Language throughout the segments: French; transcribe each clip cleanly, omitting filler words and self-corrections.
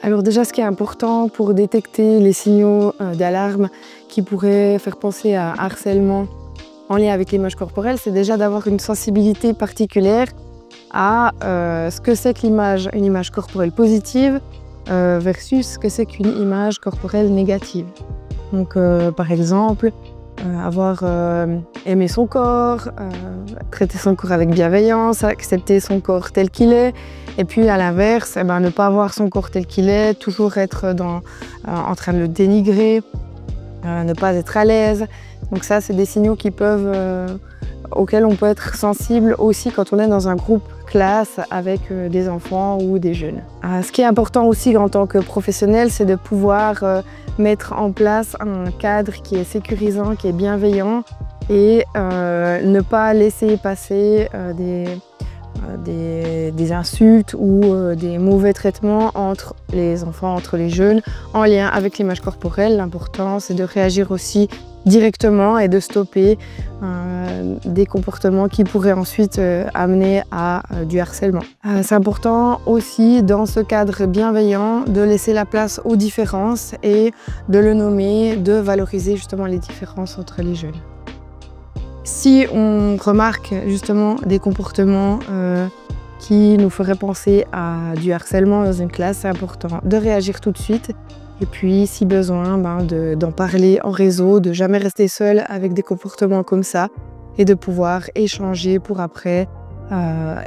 Alors déjà, ce qui est important pour détecter les signaux d'alarme qui pourraient faire penser à harcèlement en lien avec l'image corporelle, c'est déjà d'avoir une sensibilité particulière à ce que c'est une image corporelle positive versus ce que c'est qu'une image corporelle négative. Donc par exemple, avoir aimé son corps, traiter son corps avec bienveillance, accepter son corps tel qu'il est. Et puis à l'inverse, ne pas avoir son corps tel qu'il est, toujours être en train de le dénigrer, ne pas être à l'aise. Donc ça, c'est des signaux auxquels on peut être sensible aussi quand on est dans un groupe classe avec des enfants ou des jeunes. Ce qui est important aussi en tant que professionnel, c'est de pouvoir mettre en place un cadre qui est sécurisant, qui est bienveillant et ne pas laisser passer des insultes ou des mauvais traitements entre les enfants, entre les jeunes, en lien avec l'image corporelle. L'important, c'est de réagir aussi directement et de stopper des comportements qui pourraient ensuite amener à du harcèlement. C'est important aussi, dans ce cadre bienveillant, de laisser la place aux différences et de le nommer, de valoriser justement les différences entre les jeunes. Si on remarque justement des comportements qui nous feraient penser à du harcèlement dans une classe, c'est important de réagir tout de suite et puis si besoin d'en parler en réseau, de jamais rester seul avec des comportements comme ça et de pouvoir échanger pour après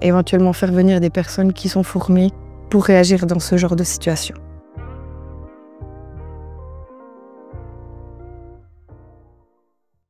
éventuellement faire venir des personnes qui sont formées pour réagir dans ce genre de situation.